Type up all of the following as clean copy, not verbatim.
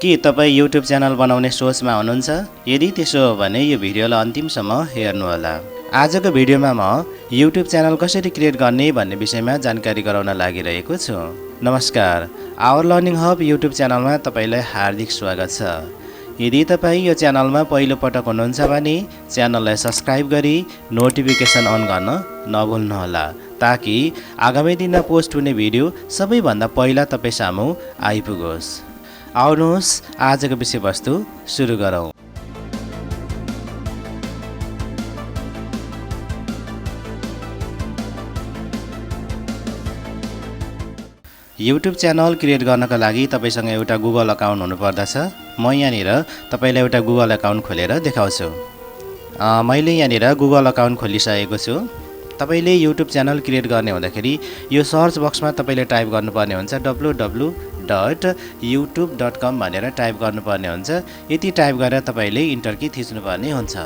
के तपाईँ YouTube channel बनाउने सोचमा हुनुहुन्छ? यदि त्यसो हो भने यो भिडियोलाई अन्तिमसम्म हेर्नुहोला। आजको भिडियोमा म YouTube च्यानल कसरी क्रिएट गर्ने भन्ने विषयमा जानकारी गराउन लागिरहेको छु। नमस्कार, आवर लर्निङ हब YouTube च्यानलमा तपाईलाई हार्दिक स्वागत छ। यदि तपाईँ यो च्यानलमा पहिलो पटक हुनुहुन्छ भने च्यानललाई सब्स्क्राइब गरी नोटिफिकेसन अन गर्न नभुल्नुहोला, ताकि आगामी दिनमा पोस्ट हुने भिडियो सबैभन्दा पहिला तपाईँ सामु आइपुगोस्। आउनुहोस् आजको विषयवस्तु सुरु गरौँ। YouTube च्यानल क्रिएट गर्नका लागि तपाईसँग एउटा गुगल अकाउन्ट हुनुपर्दछ। म यहाँनिर तपाईलाई एउटा गुगल अकाउन्ट खोलेर देखाउँछु। मैले यहाँनिर गुगल अकाउन्ट खोलिसकेको छु। तपाईले YouTube च्यानल क्रिएट गर्ने हुँदाखेरि यो सर्च बक्समा तपाईले टाइप गर्नुपर्ने हुन्छ www.youtube.com भनेर टाइप गर्नुपर्ने हुन्छ। यति टाइप गरेर तपाईले इन्टर की थिच्नुपर्ने हुन्छ।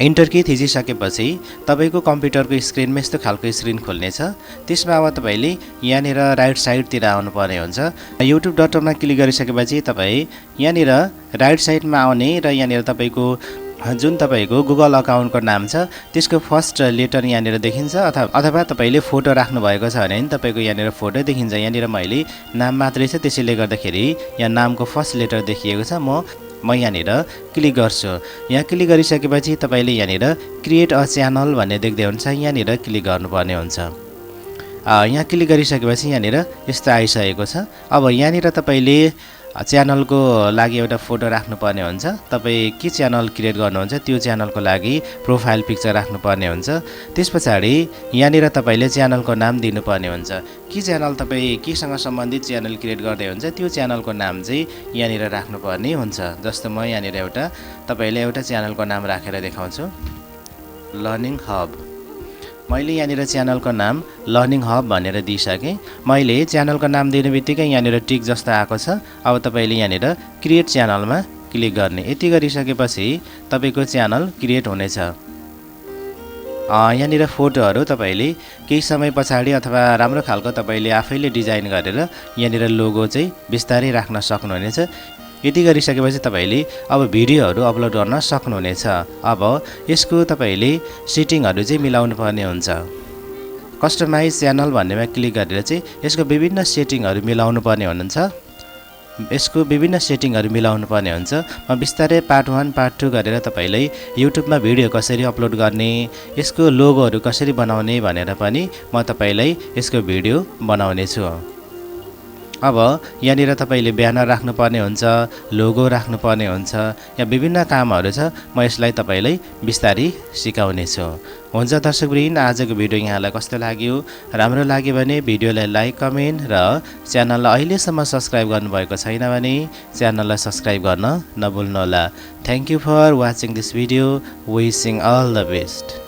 इन्टर की थिचिसकेपछि तपाईको कम्प्युटरको स्क्रिनमा यस्तो खालको स्क्रिन खोल्नेछ। त्यसमा अब तपाईले यहाँनिर राइट साइडतिर आउनुपर्ने हुन्छ। youtube.com मा क्लिक गरिसकेपछि तपाई यहाँनिर राइट साइडमा आउने र यहाँनिर तपाईको जुन तपाईको गुगल अकाउन्टको नाम छ त्यसको फर्स्ट लेटर यहाँनिर देखिन्छ, अथवा तपाईले फोटो राख्नु भएको छ भने तपाईको यहाँनिर फोटो देखिन्छ। यहाँनिर मैले नाम मात्रै छ, त्यसैले गर्दाखेरि यहाँ नामको फर्स्ट लेटर देखिएको छ। म यहाँनिर क्लिक गर्छु। यहाँ क्लिक गरिसकेपछि तपाईले यहाँनिर क्रिएट अ च्यानल भन्ने देख्दै हुन्छ, यहाँनिर क्लिक गर्नुपर्ने हुन्छ। यहाँ क्लिक गरिसकेपछि यहाँनिर यस्तो आइसकेको छ। अब यहाँनिर तपाईले च्यानलको लागि एउटा फोटो राख्नुपर्ने हुन्छ। तपाईँ के च्यानल क्रिएट गर्नुहुन्छ त्यो च्यानलको लागि प्रोफाइल पिक्चर राख्नुपर्ने हुन्छ। त्यसपछाडि यहाँनिर तपाईले च्यानलको नाम दिनुपर्ने हुन्छ। के च्यानल तपाईँ केसँग सम्बन्धित च्यानल क्रिएट गर्दै हुन्छ त्यो च्यानलको नाम चाहिँ यहाँनिर राख्नुपर्ने हुन्छ। जस्तो म यहाँनिर तपाईलाई एउटा च्यानलको नाम राखेर देखाउँछु, लर्निङ हब। मैले यहाँनिर च्यानलको नाम लर्निङ हब भनेर दिइसकेँ। मैले च्यानलको नाम दिने बित्तिकै यहाँनिर टिक जस्तो आएको छ। अब तपाईले यहाँनिर क्रिएट च्यानलमा क्लिक गर्ने। यति गरिसकेपछि तपाईको च्यानल क्रिएट हुनेछ। यहाँनिर फोटोहरू तपाईले केही समय पछाडि अथवा राम्रो खालको तपाईले आफैले डिजाइन गरेर यहाँनिर लोगो चाहिँ बिस्तारै राख्न सक्नुहुनेछ। यति गरिसकेपछि तपाईले अब भिडियोहरू अपलोड गर्न सक्नुहुनेछ। अब यसको तपाईले सेटिङहरू चाहिँ मिलाउनु पर्ने हुन्छ। कस्टमाइज च्यानल भन्नेमा क्लिक गरेर चाहिँ यसको विभिन्न सेटिङहरू मिलाउनु पर्ने हुन्छ। म बिस्तारै पार्ट 1 पार्ट 2 गरेर तपाईलाई युट्युबमा भिडियो कसरी अपलोड गर्ने, यसको लोगोहरू कसरी बनाउने भनेर पनि म तपाईलाई यसको भिडियो बनाउने छु। अब यहाँनिर तपाईले ब्यानर राख्नुपर्ने हुन्छ, लोगो राख्नुपर्ने हुन्छ, यहाँ विभिन्न कामहरू छ। म यसलाई तपाईलाई बिस्तारै सिकाउने छु। हुन्छ दर्शकवृन्द, आजको भिडियो यहाँलाई कस्तो लाग्यो? राम्रो लाग्यो भने भिडियोलाई लाइक, कमेन्ट र च्यानललाई अहिलेसम्म सब्स्क्राइब गर्नुभएको छैन भने च्यानललाई सब्स्क्राइब गर्न नभुल्नुहोला। Thank you for watching this video. Wishing all the best.